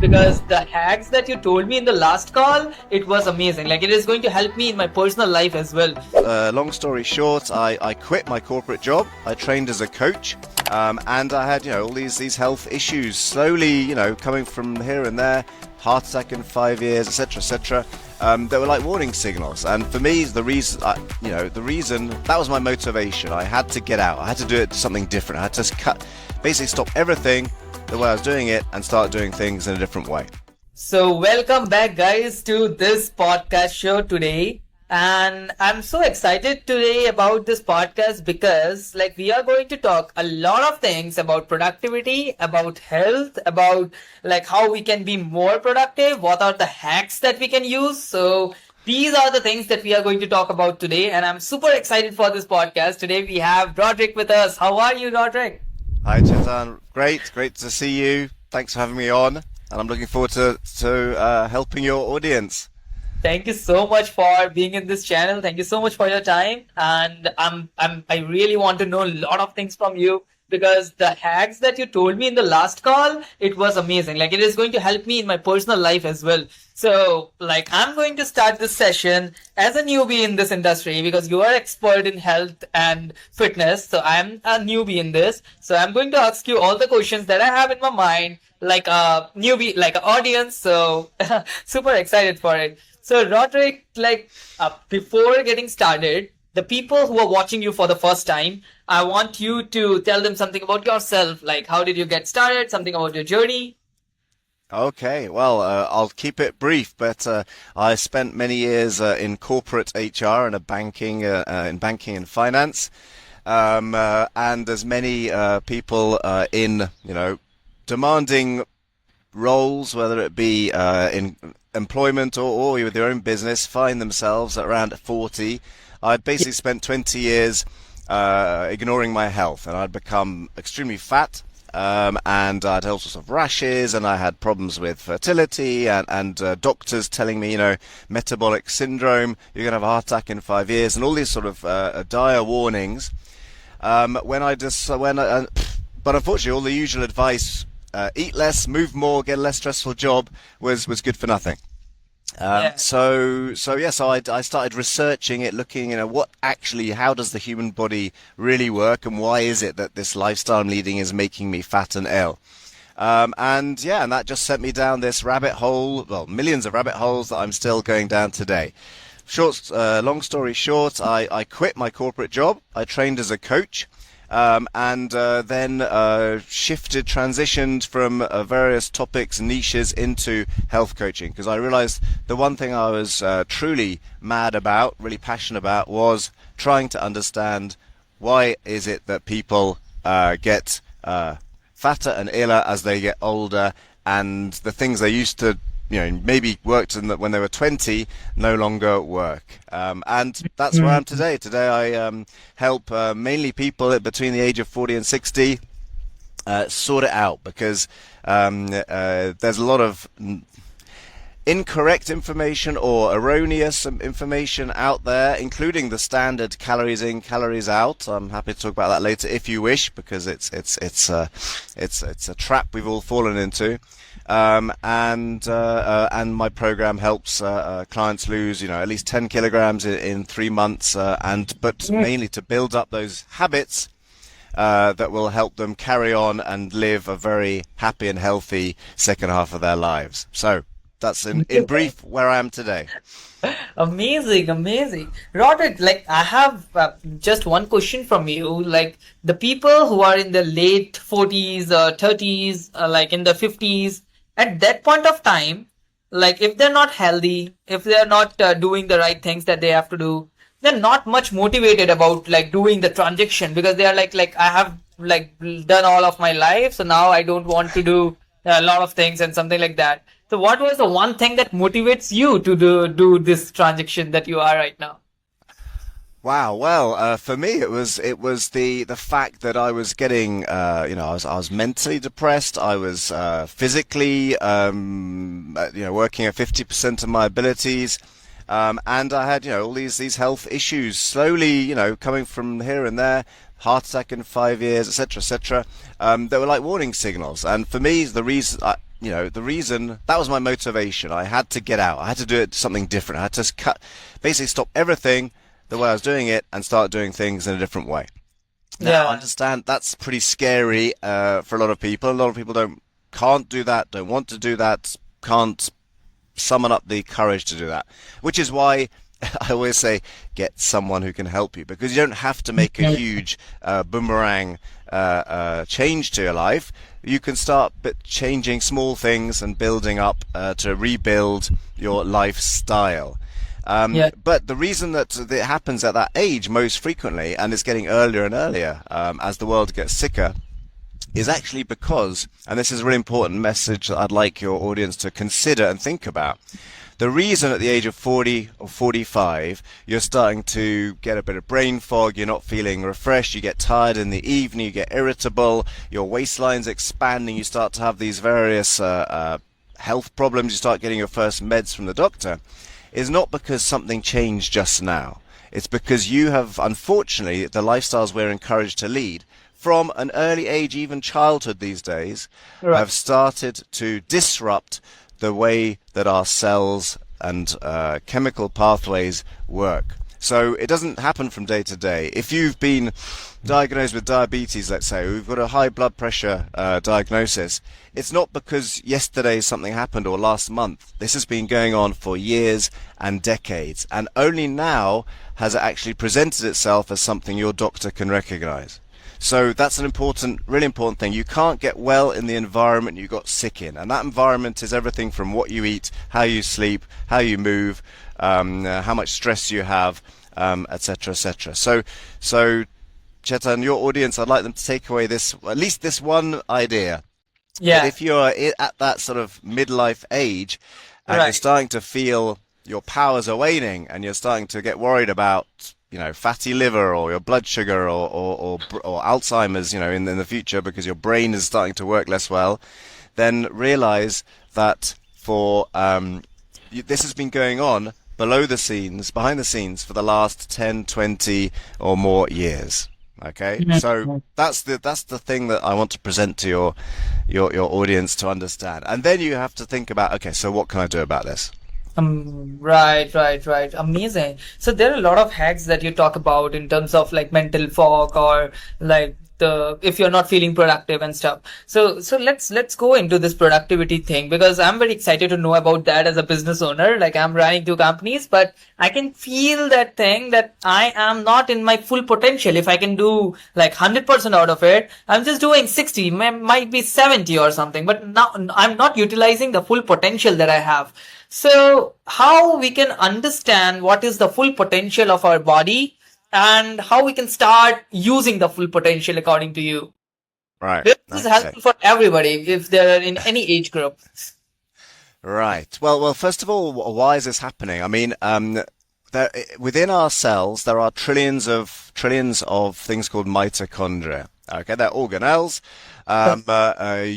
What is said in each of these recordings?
because the hacks that you told me in the last call, it was amazing. Like, it is going to help me in my personal life as well. Long story short, I quit my corporate job. I trained as a coach, and I had all these health issues slowly coming from here and there, heart attack in 5 years, etc., etc. They were like warning signals, and for me, the reason that was my motivation. I had to get out. I had to do something different. I had to basically stop everything the way I was doing it and start doing things in a different way. So, welcome back, guys, to this podcast show today. And I'm so excited today about this podcast because, like, we are going to talk a lot of things about productivity, about health, about like how we can be more productive, what are the hacks that we can use. So, these are the things that we are going to talk about today. And I'm super excited for this podcast. Today, we have Roderick with us. How are you, Roderick? Hi, Chetan. Great to see you. Thanks for having me on, and I'm looking forward to helping your audience. Thank you so much for being in this channel. Thank you so much for your time, and I really want to know a lot of things from you because the hacks that you told me in the last call, it was amazing. Like, it is going to help me in my personal life as well. So, like, I'm going to start this session as a newbie in this industry because you are expert in health and fitness. So I'm a newbie in this. So I'm going to ask you all the questions that I have in my mind, like a newbie, like an audience. So super excited for it. So Roderick, like, before getting started, the people who are watching you for the first time, I want you to tell them something about yourself. Like, how did you get started? Something about your journey. Okay, well, I'll keep it brief, but I spent many years in corporate HR and in banking and finance, and as many people in demanding roles, whether it be in employment or with their own business, find themselves at around 40. I'd basically spent 20 years ignoring my health, and I'd become extremely fat. And I had all sorts of rashes, and I had problems with fertility, and doctors telling me, metabolic syndrome, you're going to have a heart attack in 5 years, and all these sort of dire warnings. But unfortunately, all the usual advice, eat less, move more, get a less stressful job, was good for nothing. So I started researching it, looking, how does the human body really work, and why is it that this lifestyle I'm leading is making me fat and ill? And that just sent me down this rabbit hole, well, millions of rabbit holes that I'm still going down today. Long story short, I quit my corporate job. I trained as a coach. And then transitioned from various topics and niches into health coaching, because I realized the one thing I was truly mad about, really passionate about, was trying to understand why is it that people get fatter and iller as they get older, and the things they used to maybe worked when they were 20 no longer work. And that's where I am today. Today I help mainly people between the age of 40 and 60 sort it out, because there's a lot of incorrect information or erroneous information out there, including the standard calories in, calories out. I'm happy to talk about that later if you wish, because it's a trap we've all fallen into. And my program helps clients lose at least 10 kilograms in 3 months, but mainly to build up those habits that will help them carry on and live a very happy and healthy second half of their lives. So that's in brief where I am today. Amazing. Roderick, like, I have just one question from you. Like, the people who are in the late 40s, 30s, like in the 50s, at that point of time, like, if they're not healthy, if they're not doing the right things that they have to do, they're not much motivated about like doing the transition, because they are like I have like done all of my life, so now I don't want to do a lot of things and something like that. So what was the one thing that motivates you to do this transition that you are right now? Wow. Well, for me, it was the fact that I was getting, I was mentally depressed. I was physically, working at 50% of my abilities, and I had, all these health issues slowly, coming from here and there. Heart attack in 5 years, etc., etc. They were like warning signals, and for me, the reason the reason that was my motivation. I had to get out. I had to do it something different. I had to basically stop everything the way I was doing it and start doing things in a different way. Now, I Yeah. understand that's pretty scary for a lot of people. A lot of people can't do that, don't want to do that, can't summon up the courage to do that. Which is why I always say get someone who can help you, because you don't have to make a huge boomerang change to your life. You can start changing small things and building up to rebuild your lifestyle. Yeah. But the reason that it happens at that age most frequently, and it's getting earlier and earlier as the world gets sicker, is actually because, and this is a really important message that I'd like your audience to consider and think about, the reason at the age of 40 or 45 you're starting to get a bit of brain fog, you're not feeling refreshed, you get tired in the evening, you get irritable, your waistline's expanding, you start to have these various health problems, you start getting your first meds from the doctor, is not because something changed just now. It's because you have, unfortunately, the lifestyles we're encouraged to lead from an early age, even childhood these days, Right. have started to disrupt the way that our cells and chemical pathways work. So it doesn't happen from day to day. If you've been diagnosed with diabetes, let's say, or you've got a high blood pressure diagnosis, it's not because yesterday something happened or last month. This has been going on for years and decades, and only now has it actually presented itself as something your doctor can recognize. So that's an really important thing. You can't get well in the environment you got sick in, and that environment is everything from what you eat, how you sleep, how you move, how much stress you have, etc., etc. So, Chetan, your audience, I'd like them to take away at least this one idea. That Yeah. if you're at that sort of midlife age and you're Right. starting to feel your powers are waning and you're starting to get worried about, fatty liver or your blood sugar or Alzheimer's, in the future because your brain is starting to work less well, then realize that this has been going on behind the scenes for the last 10, 20 or more years. Okay, so that's the thing that I want to present to your audience to understand, and then you have to think about, okay, so what can I do about this? Right. Amazing. So there are a lot of hacks that you talk about in terms of like mental fog or like if you're not feeling productive and stuff. So let's go into this productivity thing because I'm very excited to know about that as a business owner. Like I'm running two companies, but I can feel that thing that I am not in my full potential. If I can do like 100% out of it, I'm just doing 60, might be 70 or something, but now I'm not utilizing the full potential that I have. So how we can understand what is the full potential of our body and how we can start using the full potential according to you. Right. This is Okay. helpful for everybody if they're in any age group. Right. Well. First of all, why is this happening? I mean, within our cells, there are trillions of things called mitochondria. Okay, they're organelles.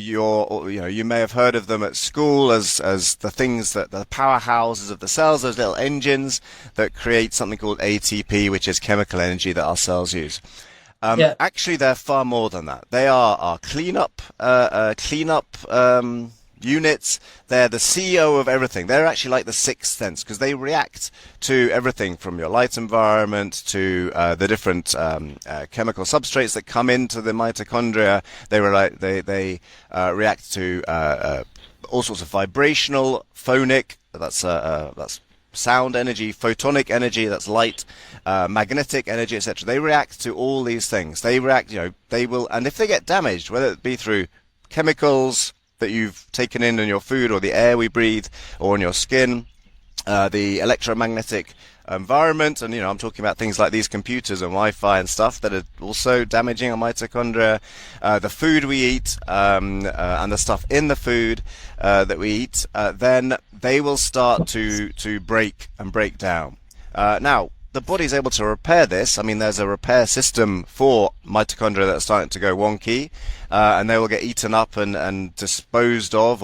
You may have heard of them at school as the things that the powerhouses of the cells, those little engines that create something called ATP, which is chemical energy that our cells use. Yeah. Actually, they're far more than that. They are our cleanup units. They're the CEO of everything. They're actually like the sixth sense because they react to everything from your light environment to the different chemical substrates that come into the mitochondria. They react to all sorts of vibrational, phonic. That's sound energy, photonic energy, that's light, magnetic energy, etc. They react to all these things. They react, they will, and if they get damaged, whether it be through chemicals that you've taken in your food or the air we breathe or on your skin, the electromagnetic environment, and I'm talking about things like these computers and Wi-Fi and stuff that are also damaging our mitochondria, the food we eat and the stuff in the food that we eat, then they will start to break down. Now, the body's able to repair this. I mean, there's a repair system for mitochondria that's starting to go wonky, and they will get eaten up and disposed of,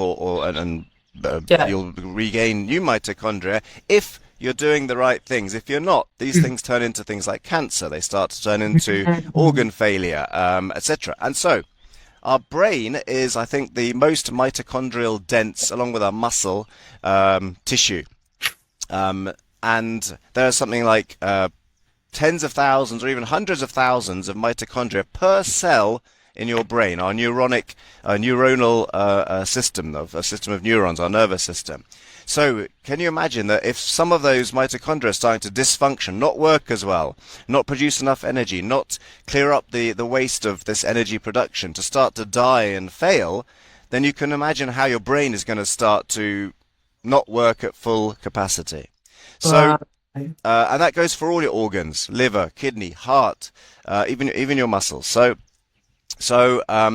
Yeah. you'll regain new mitochondria if you're doing the right things. If you're not, these things turn into things like cancer. They start to turn into organ failure, etc. And so, our brain is, I think, the most mitochondrial dense, along with our muscle tissue. And there are something like tens of thousands or even hundreds of thousands of mitochondria per cell in your brain, our neuronal system, a system of neurons, our nervous system. So can you imagine that if some of those mitochondria are starting to dysfunction, not work as well, not produce enough energy, not clear up the waste of this energy production, to start to die and fail, then you can imagine how your brain is going to start to not work at full capacity. So, and that goes for all your organs: liver, kidney, heart, even your muscles. So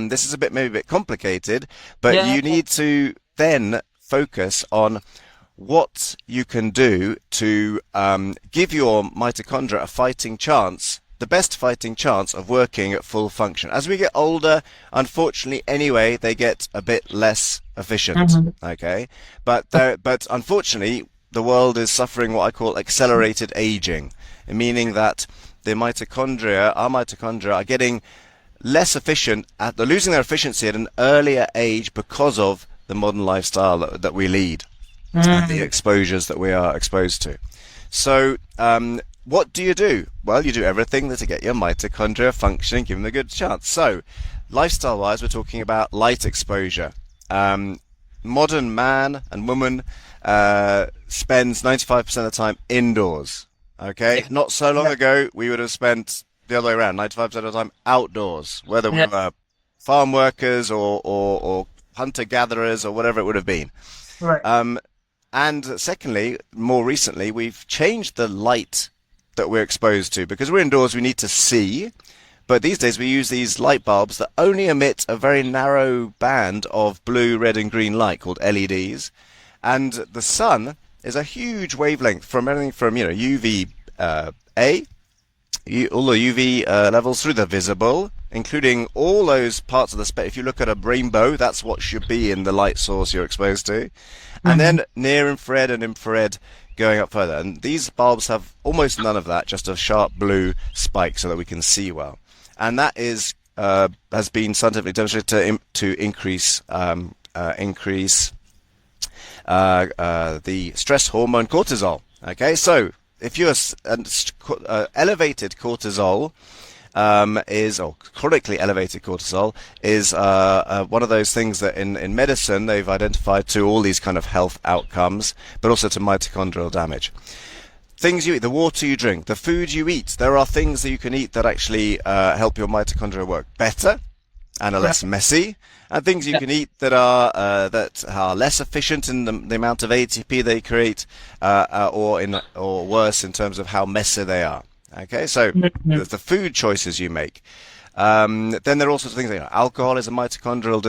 this is maybe a bit complicated, but Yeah. you need to then focus on what you can do to give your mitochondria a fighting chance, the best fighting chance of working at full function. As we get older, unfortunately, anyway, they get a bit less efficient. Okay, but unfortunately, the world is suffering what I call accelerated aging, meaning that our mitochondria are getting less efficient, they're losing their efficiency at an earlier age because of the modern lifestyle that we lead and the exposures that we are exposed to. So what do? Well, you do everything to get your mitochondria functioning, give them a good chance. So lifestyle wise, we're talking about light exposure. Modern man and woman spends 95% of the time indoors. Okay, Yeah. not so long ago we would have spent the other way around, 95% of the time outdoors, whether we were farm workers or hunter-gatherers or whatever it would have been. Right. And secondly, more recently, we've changed the light that we're exposed to. Because we're indoors, we need to see. But these days we use these light bulbs that only emit a very narrow band of blue, red and green light called LEDs. And the sun is a huge wavelength from everything from, UVA, all the UV levels through the visible, including all those parts of the spectrum. If you look at a rainbow, that's what should be in the light source you're exposed to. And then near infrared and infrared going up further. And these bulbs have almost none of that, just a sharp blue spike so that we can see well. And that is has been scientifically demonstrated to increase the stress hormone cortisol. Okay, so if you're elevated cortisol or chronically elevated cortisol is one of those things that in medicine they've identified to all these kind of health outcomes, but also to mitochondrial damage. Things you eat, the water you drink, the food you eat, there are things that you can eat that actually help your mitochondria work better and are less messy, and things you can eat that are less efficient in the amount of ATP they create, or worse in terms of how messy they are. Okay, so the food choices you make. Then there are all sorts of things. Alcohol is a mitochondrial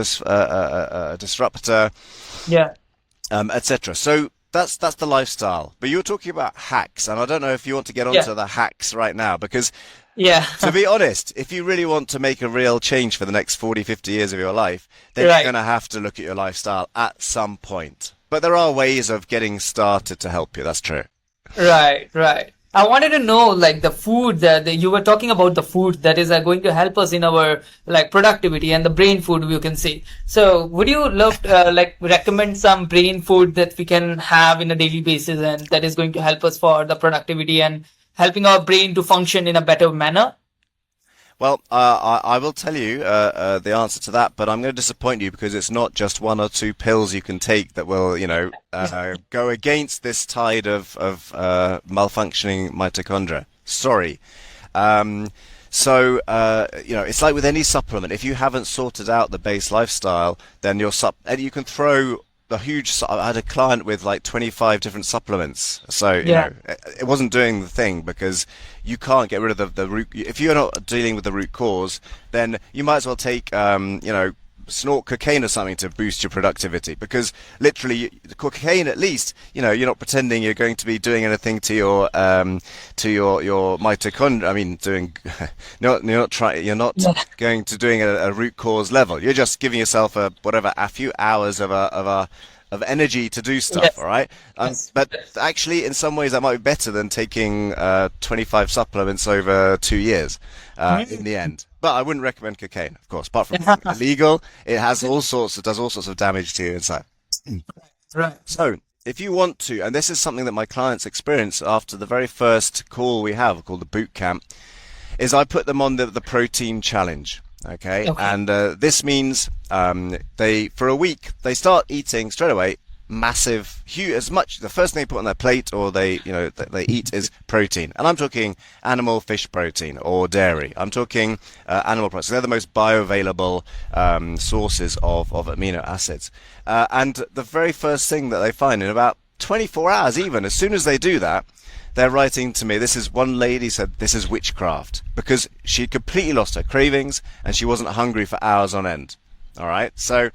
disruptor, etc. So that's the lifestyle. But you're talking about hacks, and I don't know if you want to get onto the hacks right now, because to be honest, if you really want to make a real change for the next 40, 50 years of your life, then you're going to have to look at your lifestyle at some point. But there are ways of getting started to help you. That's true. Right. I wanted to know, like, the food that you were talking about, the food that is going to help us in our productivity and the brain food you can see. So would you love recommend some brain food that we can have in a daily basis and that is going to help us for the productivity and helping our brain to function in a better manner? Well, I will tell you the answer to that, but I'm going to disappoint you because it's not just one or two pills you can take that will, go against this tide of malfunctioning mitochondria. Sorry. It's like with any supplement. If you haven't sorted out the base lifestyle, then and you can throw a huge. I had a client with 25 different supplements, so it wasn't doing the thing because you can't get rid of the root. If you're not dealing with the root cause, then you might as well take snort cocaine or something to boost your productivity, because literally the cocaine, at least you're not pretending you're going to be doing anything to your mitochondria. I mean, you're not going to doing a root cause level. You're just giving yourself a few hours of of energy to do stuff. Yes. All right. Yes. But actually, in some ways, that might be better than taking 25 supplements over 2 years in the end. But I wouldn't recommend cocaine, of course. Apart from illegal, it has all sorts. It does all sorts of damage to you inside. Right. So, if you want to, and this is something that my clients experience after the very first call we have, called the boot camp, is I put them on the protein challenge. Okay, and this means they, for a week, they start eating straight away massive, huge, as much. The first thing they put on their plate, or they eat, is protein, and I'm talking animal, fish protein, or dairy. I'm talking animal protein. They're the most bioavailable sources of amino acids, and the very first thing that they find in about 24 hours, even as soon as they do that, they're writing to me. This is one lady said this is witchcraft, because she completely lost her cravings and she wasn't hungry for hours on end. All right, so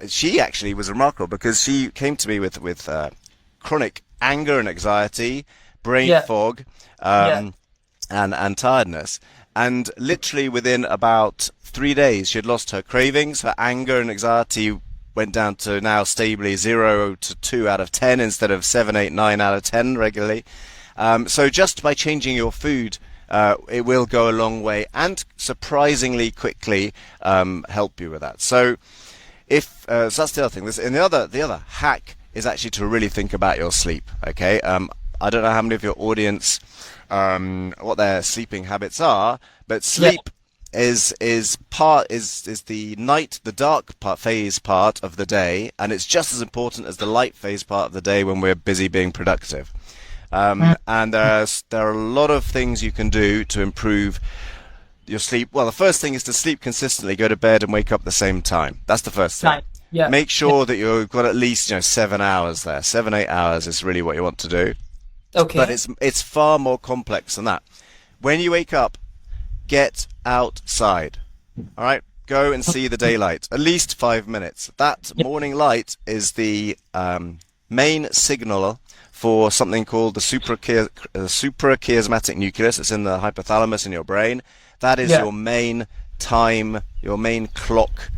she actually was remarkable, because she came to me with chronic anger and anxiety, brain fog, and tiredness, and literally within about 3 days she had lost her cravings. Her anger and anxiety went down to now stably 0 to 2 out of 10 instead of 7, 8, 9 out of 10 regularly. So just by changing your food, it will go a long way, and surprisingly quickly help you with that. So if so that's the other thing. And the other hack is actually to really think about your sleep. Okay, I don't know how many of your audience what their sleeping habits are, but sleep is the night, the dark phase part of the day, and it's just as important as the light phase part of the day when we're busy being productive. And there are a lot of things you can do to improve your sleep. Well, the first thing is to sleep consistently, go to bed and wake up at the same time. That's the first thing. Right. Yeah. Make sure that you've got at least 7 hours there. 7, 8 hours is really what you want to do. Okay. But it's far more complex than that. When you wake up, get outside. All right? Go and see the daylight. At least 5 minutes. That morning light is the main signal for something called the suprachiasmatic nucleus. It's in the hypothalamus in your brain. That is your main time, your main clock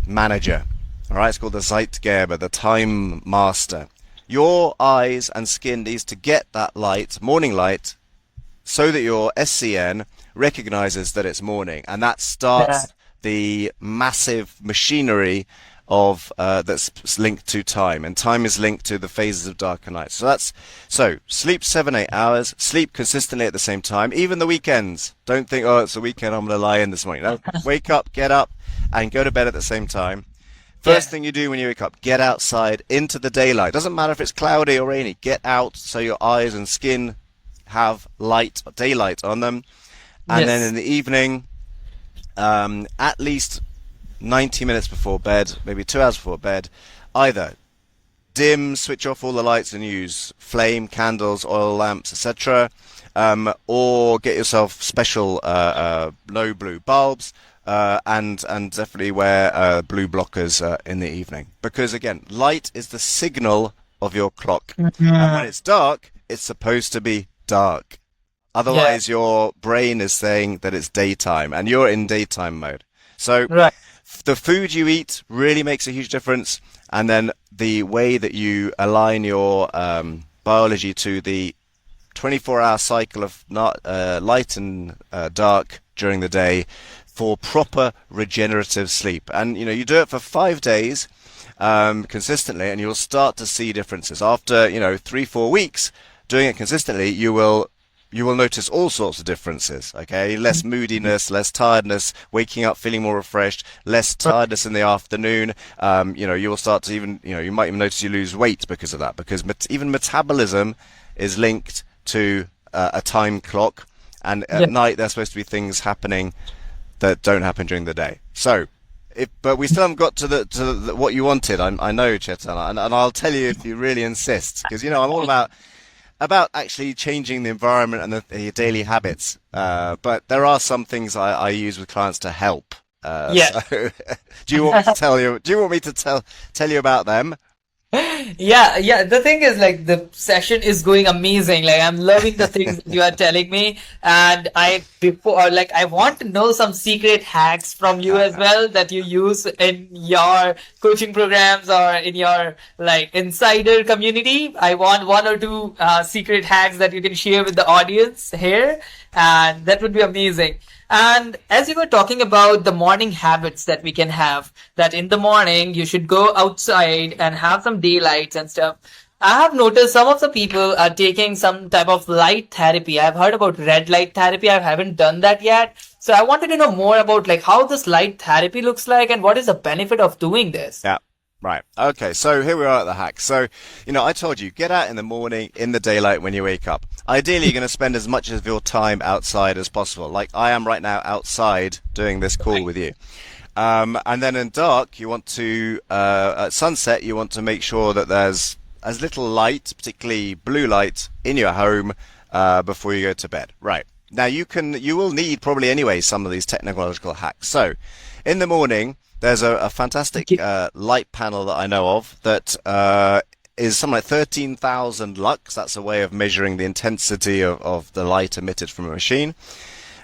manager. All right? It's called the Zeitgeber, the time master. Your eyes and skin needs to get that light, morning light, so that your SCN recognizes that it's morning, and that starts the massive machinery of that's linked to time, and time is linked to the phases of dark and night. So sleep 7, 8 hours, sleep consistently at the same time, even the weekends. Don't think, oh, it's a weekend, I'm going to lie in this morning. No, wake up, get up, and go to bed at the same time. First thing you do when you wake up, get outside into the daylight. Doesn't matter if it's cloudy or rainy. Get out so your eyes and skin have light, daylight on them. And then in the evening, at least 90 minutes before bed, maybe 2 hours before bed, either switch off all the lights and use flame, candles, oil lamps, etc., or get yourself special no blue bulbs, and definitely wear blue blockers in the evening, because again, light is the signal of your clock, and when it's dark, it's supposed to be dark. Otherwise, your brain is saying that it's daytime, and you're in daytime mode. So the food you eat really makes a huge difference, and then the way that you align your biology to the 24-hour cycle of light and dark during the day for proper regenerative sleep. And you do it for 5 days consistently, and you'll start to see differences. After 3-4 weeks doing it consistently, you will notice all sorts of differences. Okay, less moodiness, less tiredness, waking up feeling more refreshed, less tiredness in the afternoon. You will start to you might even notice you lose weight because of that, because even metabolism is linked to a time clock, and at night there's supposed to be things happening that don't happen during the day. So, but we still haven't got to the what you wanted. I know, Chetan, and I'll tell you if you really insist, because I'm all about actually changing the environment and your daily habits. But there are some things I use with clients to help. So, do you want me to tell you? Do you want me to tell you about them? Yeah. The thing is, like, the session is going amazing. Like, I'm loving the things that you are telling me, and I want to know some secret hacks from you as well that you use in your coaching programs or in your like insider community. I want one or two secret hacks that you can share with the audience here, and that would be amazing. And as you were talking about the morning habits that we can have, that in the morning you should go outside and have some daylights and stuff. I have noticed some of the people are taking some type of light therapy. I've heard about red light therapy. I haven't done that yet. So I wanted to know more about like how this light therapy looks like and what is the benefit of doing this. Yeah. Right. Okay. So here we are at the hack. So, I told you, get out in the morning in the daylight when you wake up. Ideally, you're going to spend as much of your time outside as possible. Like I am right now outside doing this call with you. And then in dark, you want to, at sunset, you want to make sure that there's as little light, particularly blue light, in your home, before you go to bed. Right. Now you will need probably anyway some of these technological hacks. So in the morning, there's a fantastic light panel that I know of that is something like 13,000 lux. That's a way of measuring the intensity of the light emitted from a machine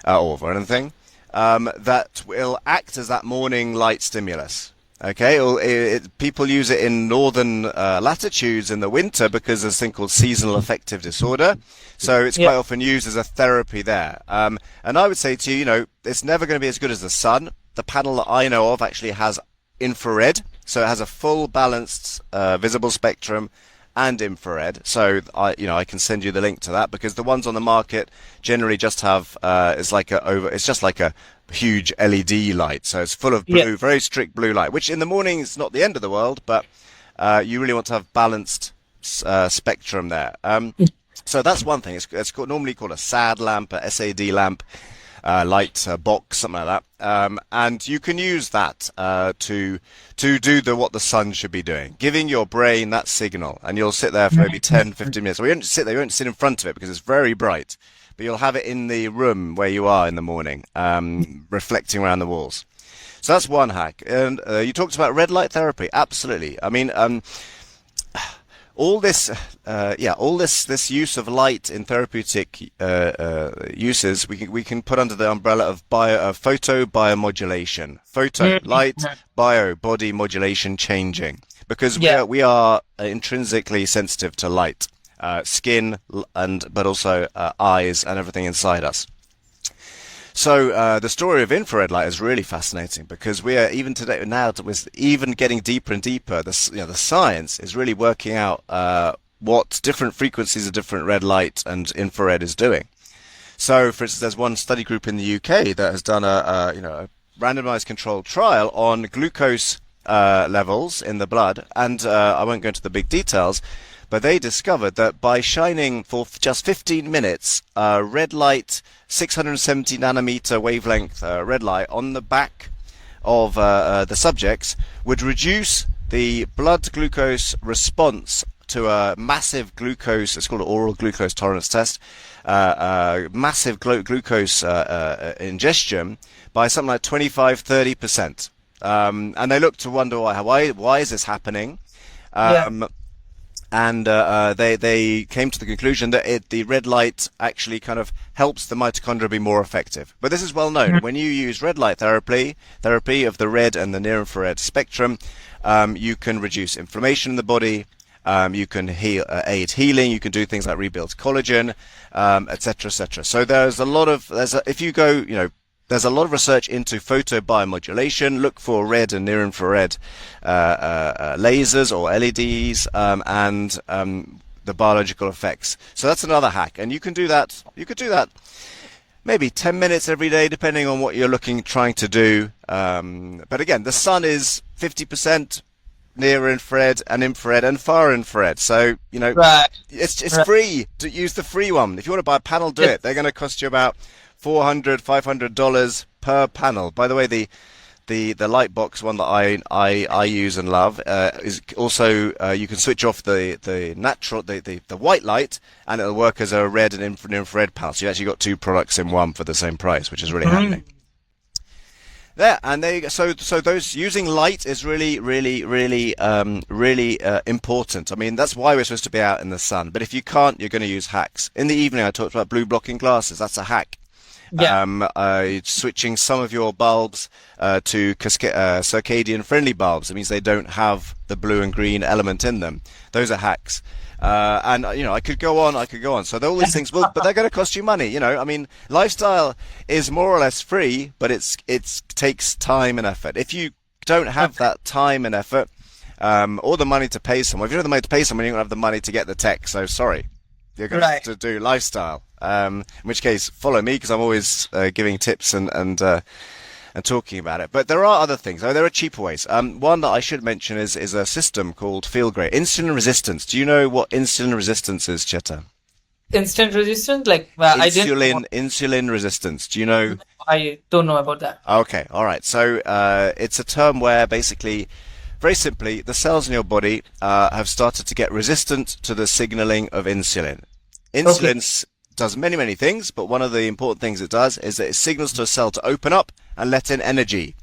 or for anything. That will act as that morning light stimulus. Okay, people use it in northern latitudes in the winter because there's a thing called seasonal affective disorder. So it's quite often used as a therapy there. And I would say to you, it's never going to be as good as the sun. The panel that I know of actually has infrared, so it has a full balanced visible spectrum and infrared. So I can send you the link to that because the ones on the market generally just have it's just like a huge LED light. So it's full of blue, very strict blue light, which in the morning is not the end of the world, but you really want to have balanced spectrum there. So that's one thing. It's normally called a SAD lamp, a SAD lamp. Light box, something like that, and you can use that to do what the sun should be doing, giving your brain that signal. And you'll sit there for maybe 10, 15 minutes. Well, you don't sit there, you won't sit in front of it because it's very bright, but you'll have it in the room where you are in the morning, reflecting around the walls. So that's one hack. And you talked about red light therapy. Absolutely. I mean, all this use of light in therapeutic uses, we can put under the umbrella of photo biomodulation. Photo, light, bio, body modulation changing. Because we are intrinsically sensitive to light, skin, but also eyes and everything inside us. So the story of infrared light is really fascinating because we are even today now with even getting deeper and deeper. The science is really working out what different frequencies of different red light and infrared is doing. So, for instance, there's one study group in the UK that has done a randomized controlled trial on glucose levels in the blood, and I won't go into the big details. But they discovered that by shining for just 15 minutes, red light, 670 nanometer wavelength red light on the back of the subjects would reduce the blood glucose response to a massive glucose, it's called an oral glucose tolerance test, massive glucose ingestion by something like 25-30%. And they looked to wonder why is this happening? And they came to the conclusion that the red light actually kind of helps the mitochondria be more effective. But this is well known. When you use red light therapy of the red and the near-infrared spectrum, you can reduce inflammation in the body, you can aid healing, you can do things like rebuild collagen, etc., etc. So there's a lot of there's a lot of research into photobiomodulation. Look for red and near-infrared lasers or LEDs and the biological effects. So that's another hack, and you can do that. You could do that maybe 10 minutes every day, depending on what you're trying to do. But again, the sun is 50% near-infrared and infrared and far-infrared. So it's free to use the free one. If you want to buy a panel, do it. They're going to cost you about $400-500 per panel. By the way, the light box one that I use and love is also you can switch off the white light and it'll work as a red and infrared panel. So you actually got two products in one for the same price, which is really handy. Yeah, and so those using light is really important. I mean, that's why we're supposed to be out in the sun. But if you can't, you're going to use hacks. In the evening, I talked about blue blocking glasses. That's a hack. Yeah. Switching some of your bulbs to circadian friendly bulbs. It means they don't have the blue and green element in them. Those are hacks. And I could go on, I could go on. So all these things will, but they're going to cost you money. I mean, lifestyle is more or less free, but it takes time and effort. If you don't have that time and effort, or the money to pay someone, if you don't have the money to pay someone, you don't have the money to get the tech. So sorry, you're going to have to do lifestyle. In which case, follow me because I'm always giving tips and talking about it. But there are other things. There are cheaper ways. One that I should mention is a system called Feel Great. Insulin resistance. Do you know what insulin resistance is, Cheta? Instant resistance? Like, I didn't. Insulin resistance. Do you know? I don't know about that. Okay, all right. So it's a term where basically, very simply, the cells in your body have started to get resistant to the signaling of insulin. Insulin does many, many things, but one of the important things it does is that it signals to a cell to open up and let in energy.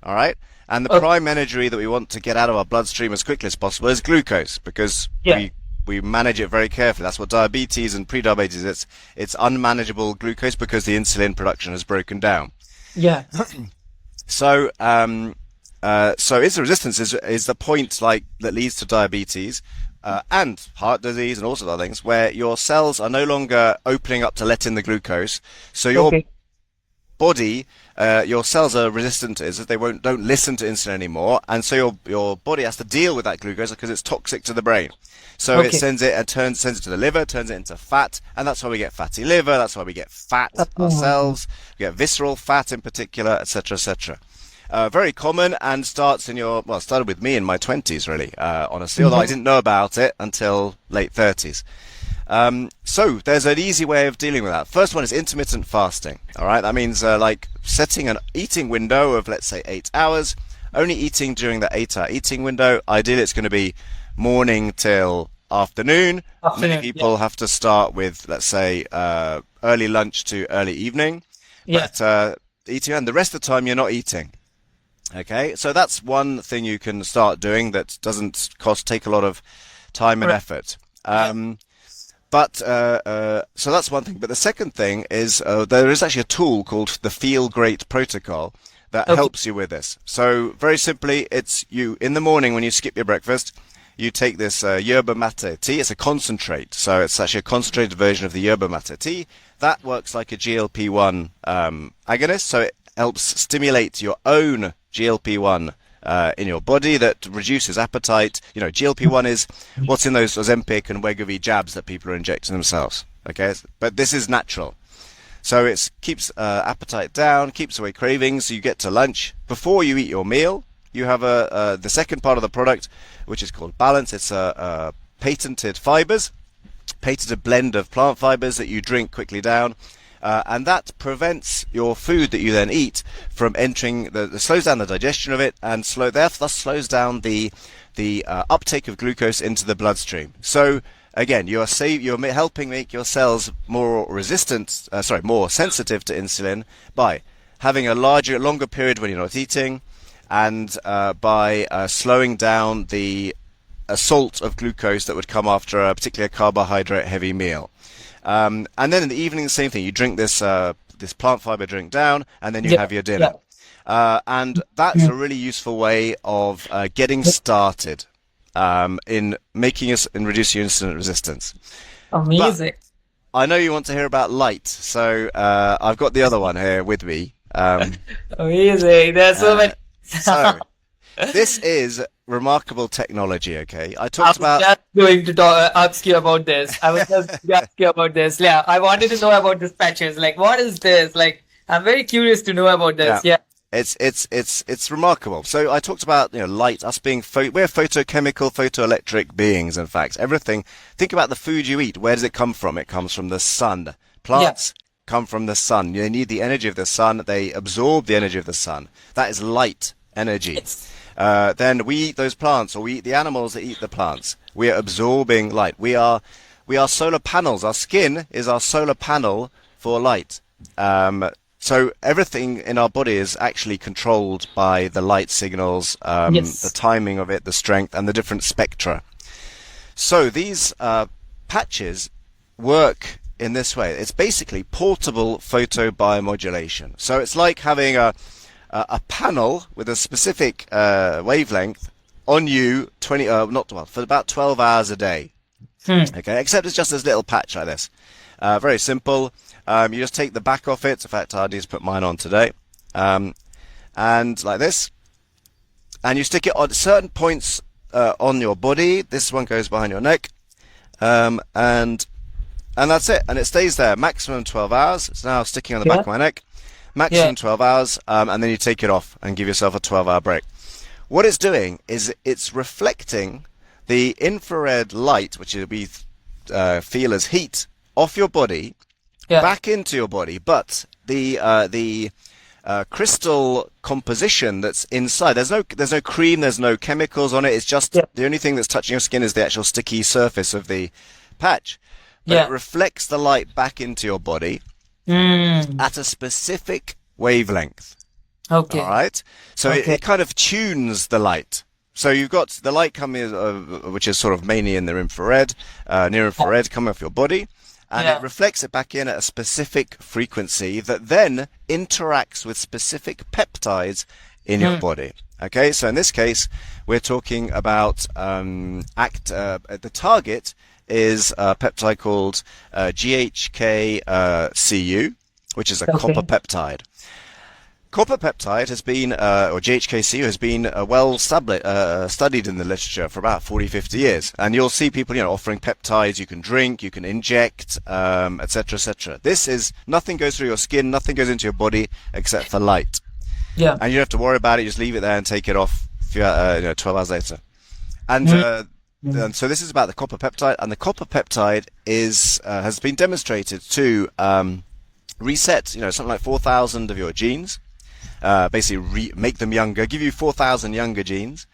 All right? And the prime energy that we want to get out of our bloodstream as quickly as possible is glucose, because we manage it very carefully. That's what diabetes and pre-diabetes, it's unmanageable glucose because the insulin production has broken down. Yeah. So insulin resistance is the point that leads to diabetes. And heart disease and all sorts of other things, where your cells are no longer opening up to let in the glucose. So your body, your cells are resistant to it. They don't listen to insulin anymore, and so your body has to deal with that glucose because it's toxic to the brain. So it sends it sends it to the liver, turns it into fat, and that's why we get fatty liver. That's why we get fat ourselves. We get visceral fat in particular, etc., etc. Very common and started with me in my 20s, really, honestly, although I didn't know about it until late 30s. So there's an easy way of dealing with that. First one is intermittent fasting. All right. That means setting an eating window of, let's say, 8 hours, only eating during the 8-hour eating window. Ideally, it's going to be morning till afternoon. Many people have to start with, let's say, early lunch to early evening. But eating, and the rest of the time you're not eating. Okay, so that's one thing you can start doing that doesn't take a lot of time and effort. So that's one thing. But the second thing is there is actually a tool called the Feel Great protocol that helps you with this. So very simply, it's you in the morning when you skip your breakfast, you take this yerba mate tea. It's a concentrate, so it's actually a concentrated version of the yerba mate tea. That works like a GLP-1 agonist, so it helps stimulate your own GLP-1 in your body that reduces appetite. GLP-1 is what's in those Ozempic and Wegovy jabs that people are injecting themselves. Okay, but this is natural. So it keeps appetite down, keeps away cravings. So you get to lunch. Before you eat your meal, you have the second part of the product, which is called Balance. It's patented fibers, patented blend of plant fibers that you drink quickly down. And that prevents your food that you then eat from entering slows down the digestion of it, and thus slows down the uptake of glucose into the bloodstream. So again, you're helping make your cells more more sensitive to insulin by having a longer period when you're not eating, and by slowing down the assault of glucose that would come after particularly a carbohydrate-heavy meal. And then in the evening, the same thing. You drink this plant fiber drink down, and then you have your dinner. And that's a really useful way of getting started in reducing insulin resistance. Amazing. But I know you want to hear about light, so I've got the other one here with me. Amazing. There's so many. So this is remarkable technology. Okay, I was just going to ask you about this. I was just ask you about this. Yeah, I wanted to know about these patches. Like, what is this? Like, I'm very curious to know about this. Yeah. It's remarkable. So I talked about light, us being we're photochemical, photoelectric beings. In fact, everything. Think about the food you eat. Where does it come from? It comes from the sun. Plants come from the sun. They need the energy of the sun. They absorb the energy of the sun. That is light energy. Then we eat those plants, or we eat the animals that eat the plants. We are absorbing light. We are solar panels. Our skin is our solar panel for light. So everything in our body is actually controlled by the light signals, the Yes. timing of it, the strength, and the different spectra. So these patches work in this way. It's basically portable photobiomodulation. So it's like having a panel with a specific wavelength on you for about 12 hours a day. Okay, except it's just this little patch like this. Very simple. You just take the back off it. In fact, I just put mine on today. And like this. And you stick it on certain points on your body. This one goes behind your neck. And that's it. And it stays there. Maximum 12 hours. It's now sticking on the back of my neck. Maximum 12 hours. And then you take it off and give yourself a 12-hour break. What it's doing is it's reflecting the infrared light, which we feel as heat, off your body, back into your body. But the crystal composition that's inside, there's no cream, there's no chemicals on it. It's just the only thing that's touching your skin is the actual sticky surface of the patch. But it reflects the light back into your body at a specific wavelength. Okay. All right. So it kind of tunes the light. So you've got the light coming, which is sort of mainly in the infrared, near infrared, coming off your body, and it reflects it back in at a specific frequency that then interacts with specific peptides in your body. Okay. So in this case, we're talking about the target is a peptide called GHK-Cu, which is a copper peptide. Copper peptide has been, or GHK-Cu has been well studied in the literature for about 40, 50 years. And you'll see people, offering peptides you can drink, you can inject, etc., etc. This is, nothing goes through your skin, nothing goes into your body except for light. Yeah. And you don't have to worry about it, you just leave it there and take it off 12 hours later. And so this is about the copper peptide, and the copper peptide has been demonstrated to reset, something like 4,000 of your genes. Basically make them younger, give you 4,000 younger genes,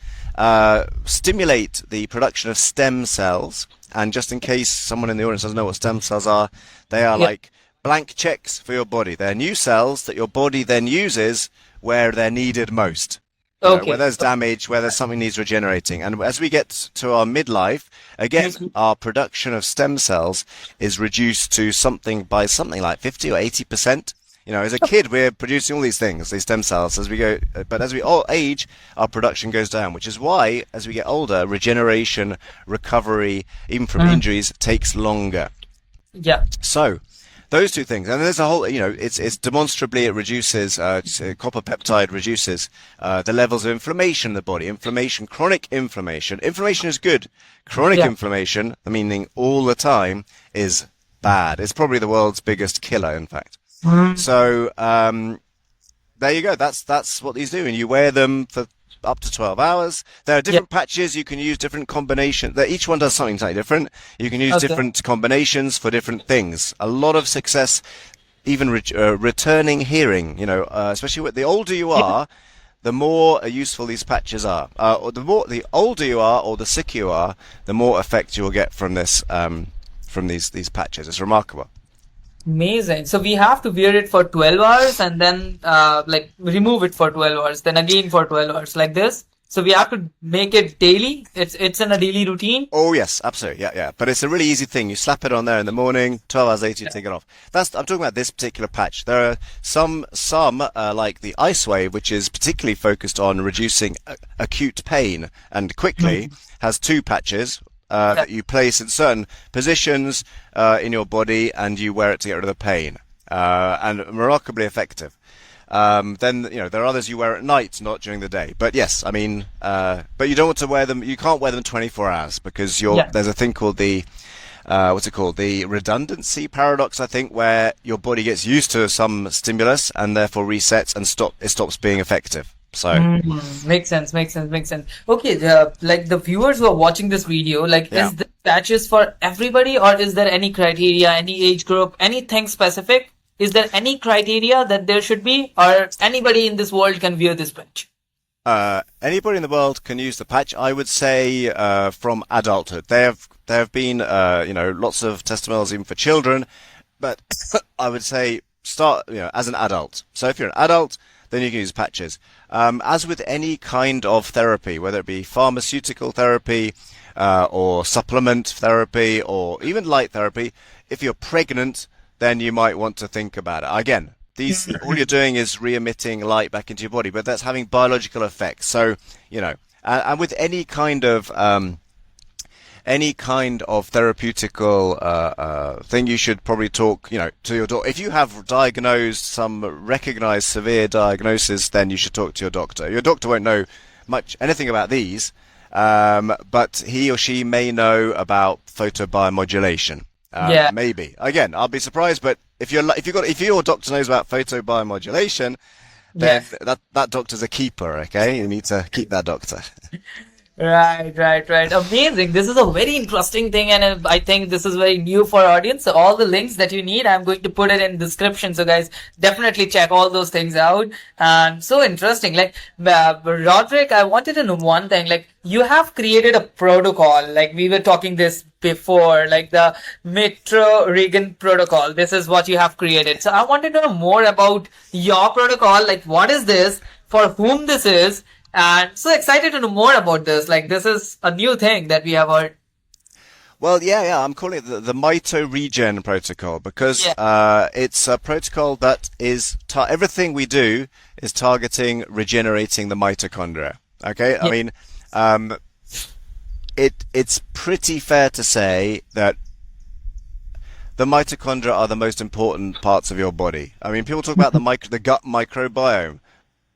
stimulate the production of stem cells. And just in case someone in the audience doesn't know what stem cells are, they are like blank checks for your body. They're new cells that your body then uses where they're needed most. Where there's damage, where there's something needs regenerating. And as we get to our midlife, again, our production of stem cells is reduced to something like 50 or 80%. As a kid, we're producing all these things, these stem cells, as we go. But as we age, our production goes down, which is why, as we get older, regeneration, recovery, even from injuries, takes longer. Yeah. So, those two things. And there's a whole, it's demonstrably, it reduces, copper peptide reduces the levels of inflammation in the body. Inflammation, chronic inflammation. Inflammation is good. Chronic inflammation, meaning all the time, is bad. It's probably the world's biggest killer, in fact. So there you go. That's what these do, and you wear them for up to 12 hours. There are different patches you can use, different combinations. Each one does something slightly different. You can use different combinations for different things. A lot of success, even returning hearing. Especially with the older you are, the more useful these patches are. Or the older you are, or the sicker you are, the more effect you will get from this from these patches. It's remarkable. Amazing. So we have to wear it for 12 hours and then remove it for 12 hours, then again for 12 hours like this. So we have to make it daily. It's in a daily routine. Oh yes, absolutely. Yeah. But it's a really easy thing. You slap it on there in the morning, 12 hours later you take it off. I'm talking about this particular patch. There are some like the Ice Wave, which is particularly focused on reducing acute pain and quickly has two patches. That you place in certain positions in your body, and you wear it to get rid of the pain, and remarkably effective. Then there are others you wear at night, not during the day. But yes, but you don't want to wear them. You can't wear them 24 hours because there's a thing called the the redundancy paradox, I think, where your body gets used to some stimulus and therefore resets and it stops being effective. So makes sense. Okay, the viewers who are watching this video, is the patches for everybody, or is there any criteria, any age group, anything specific? Is there any criteria that there should be, or anybody in this world can wear this patch? Anybody in the world can use the patch. I would say from adulthood. There have been lots of testimonials even for children, but I would say start, as an adult. So if you're an adult, then you can use patches. As with any kind of therapy, whether it be pharmaceutical therapy, or supplement therapy, or even light therapy, if you're pregnant, then you might want to think about it. Again, all you're doing is re-emitting light back into your body, but that's having biological effects. So, and with any kind of therapeutical thing, you should probably talk, to your doctor. If you have diagnosed some recognized severe diagnosis, then you should talk to your doctor. Your doctor won't know anything about these, but he or she may know about photobiomodulation. Maybe. Again, I'll be surprised, but if your doctor knows about photobiomodulation, then that doctor's a keeper, okay? You need to keep that doctor. Right. Amazing. This is a very interesting thing, and I think this is very new for our audience. So all the links that you need, I'm going to put it in description. So guys, definitely check all those things out. And so interesting. Like, Roderick, I wanted to know one thing. Like, you have created a protocol. Like, we were talking this before, like the Mitochondria protocol. This is what you have created. So I wanted to know more about your protocol. Like, what is this? For whom this is? And so excited to know more about this. Like, this is a new thing that we have heard. Well, I'm calling it the Mito-Regen protocol because it's a protocol that is everything we do is targeting regenerating the mitochondria. Okay, I mean, it's pretty fair to say that the mitochondria are the most important parts of your body. I mean, people talk about the gut microbiome.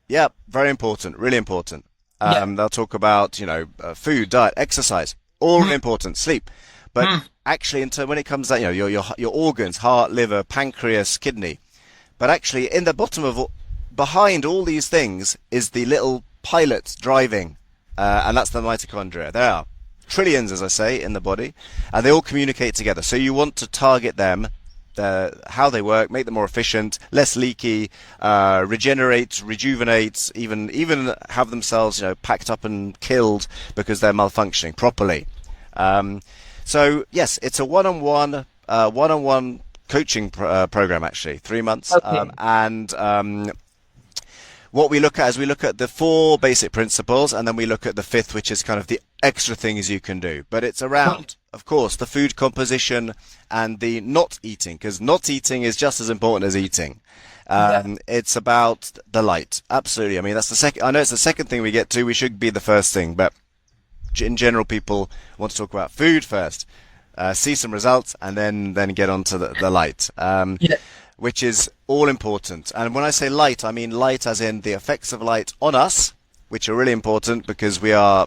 Yeah, very important, really important. They'll talk about, food, diet, exercise, all really important, sleep. But actually, when it comes to your organs, heart, liver, pancreas, kidney, but actually in the behind all these things is the little pilot driving, and that's the mitochondria. There are trillions, as I say, in the body, and they all communicate together. So you want to target them, how they work, make them more efficient, less leaky, regenerate, rejuvenate, even have themselves, packed up and killed because they're malfunctioning properly. So yes, it's a one-on-one coaching program, actually, 3 months, and what we look at is we look at the 4 basic principles, and then we look at the 5th, which is kind of the extra things you can do. But it's around, of course, the food composition and the not eating, because not eating is just as important as eating. It's about the light. Absolutely. I mean, that's the second. I know it's the second thing we get to. We should be the first thing, but in general, people want to talk about food first, see some results, and then get on to the light. Which is all important. And when I say light, I mean light as in the effects of light on us, which are really important because we are,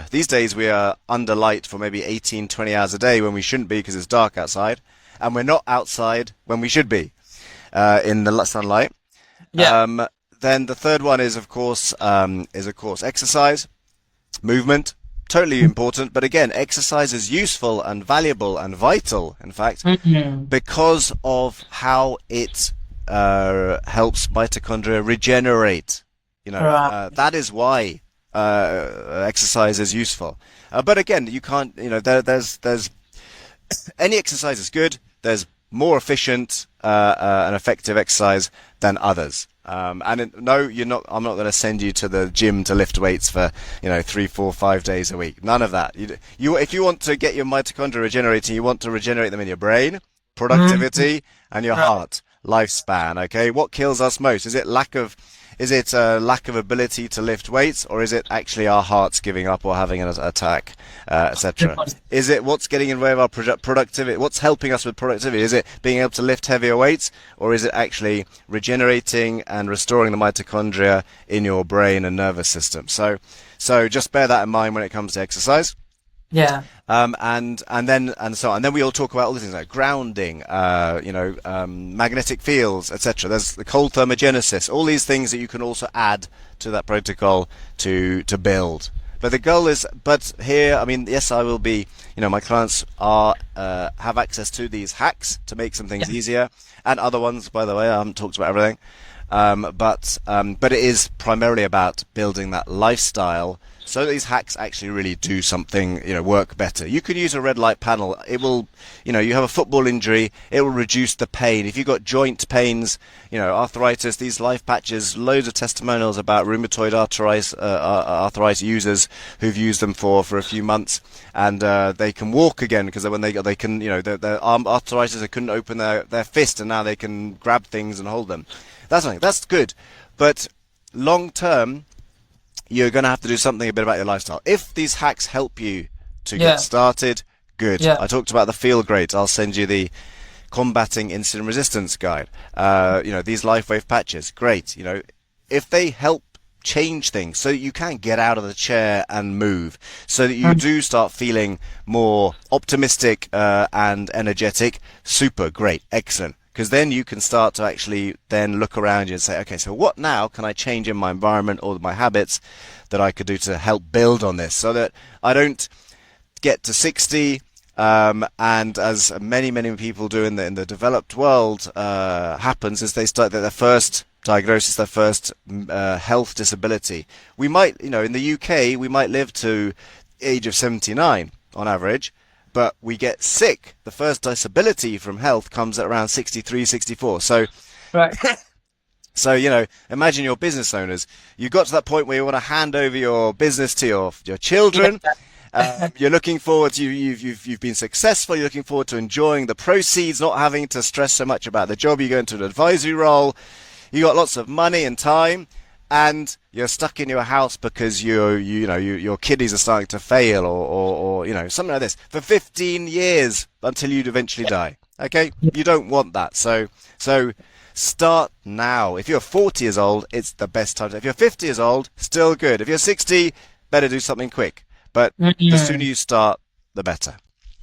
these days we are under light for maybe 18, 20 hours a day when we shouldn't be because it's dark outside. And we're not outside when we should be, in the sunlight. Then the third one is of course exercise, movement. Totally important, but again, exercise is useful and valuable and vital, in fact, because of how it helps mitochondria regenerate. That is why exercise is useful. But again, you can't. There's any exercise is good. There's more efficient and effective exercise than others. No, you're not. I'm not going to send you to the gym to lift weights for 3, 4, 5 days a week. None of that. If you want to get your mitochondria regenerating, you want to regenerate them in your brain, productivity, and your heart, lifespan. Okay, what kills us most? Is it lack of ability to lift weights, or is it actually our hearts giving up or having an attack, etc.? Is it what's getting in the way of our productivity? What's helping us with productivity? Is it being able to lift heavier weights, or is it actually regenerating and restoring the mitochondria in your brain and nervous system? So just bear that in mind when it comes to exercise. And then we all talk about all these things like grounding, magnetic fields, etc. There's the cold thermogenesis, all these things that you can also add to that protocol to build. But the goal is, I mean, yes, I will be, my clients have access to these hacks to make some things easier, and other ones, by the way. I haven't talked about everything. But it is primarily about building that lifestyle so these hacks actually really do something, work better. You can use a red light panel. It will, you have a football injury, it will reduce the pain. If you've got joint pains, arthritis, these life patches, loads of testimonials about rheumatoid arthritis users who've used them for a few months, and they can walk again because when they can, their arm arthritis, they couldn't open their fist, and now they can grab things and hold them. That's good. But long term, you're going to have to do something a bit about your lifestyle. If these hacks help you to get started, good. Yeah. I talked about the feel great. I'll send you the combating insulin resistance guide. These LifeWave patches, great. If they help change things so that you can get out of the chair and move, so that you do start feeling more optimistic and energetic, super, great, excellent. Because then you can start to actually then look around you and say, okay, so what now can I change in my environment or my habits that I could do to help build on this, so that I don't get to 60 and as many people do in the developed world happens, is they start their first diagnosis, their first health disability. We might, in the UK, we might live to age of 79 on average, but we get sick. The first disability from health comes at around 63, 64. So, Right. so imagine your business owners. You got to that point where you want to hand over your business to your children. You're looking forward to you've been successful. You're looking forward to enjoying the proceeds, not having to stress so much about the job. You go into an advisory role. You got lots of money and time, and you're stuck in your house because your kidneys are starting to fail, or something like this for 15 years until you'd eventually die. Okay, you don't want that. So start now. If you're 40 years old, it's the best time. If you're 50 years old, still good. If you're 60, better do something quick. But the sooner you start, the better.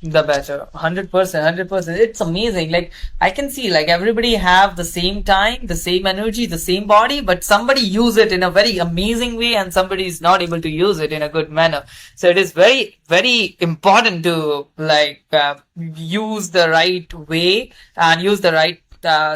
The better. 100%, 100%. It's amazing. Like, I can see, like, everybody have the same time, the same energy, the same body, but somebody use it in a very amazing way and somebody is not able to use it in a good manner. So it is very, very important to, use the right way and use the right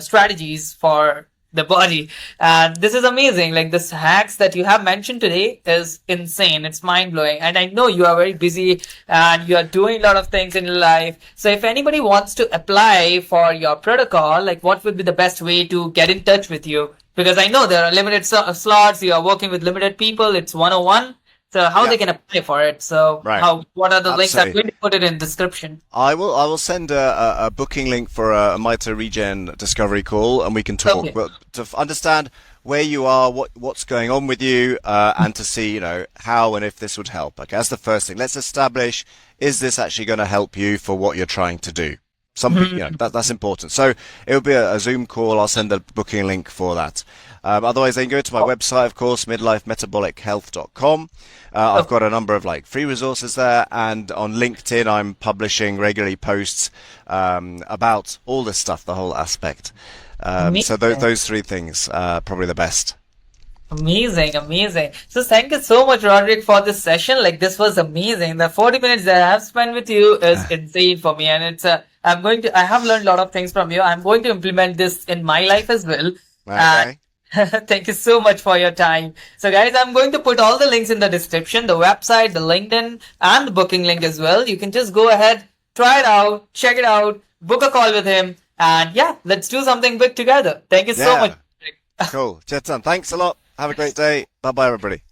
strategies for the body. And this is amazing. Like, this hacks that you have mentioned today is insane. It's mind blowing. And I know you are very busy and you are doing a lot of things in your life. So if anybody wants to apply for your protocol, like, what would be the best way to get in touch with you? Because I know there are limited slots. You are working with limited people. It's 101. So how they can apply for it? So what are the links? I'm going to put it in description. I will send a booking link for a Mito Regen discovery call, and we can talk to understand where you are, what's going on with you, and to see how and if this would help. Okay, that's the first thing. Let's establish, is this actually going to help you for what you're trying to do? That's important. So it'll be a Zoom call. I'll send a booking link for that. Otherwise, they can go to my website, of course, midlifemetabolichealth.com. I've got a number of free resources there, and on LinkedIn, I'm publishing regularly posts about all this stuff, the whole aspect. So those three things are probably the best. Amazing, amazing. So thank you so much, Roderick, for this session. Like, this was amazing. The 40 minutes that I have spent with you is insane for me, and it's I have learned a lot of things from you. I'm going to implement this in my life as well. Okay. Thank you so much for your time. So guys, I'm going to put all the links in the description, the website, the LinkedIn, and the booking link as well. You can just go ahead, try it out, check it out, book a call with him, and let's do something big together. Thank you so much. Cool. Chetan, thanks a lot. Have a great day. Bye-bye, everybody.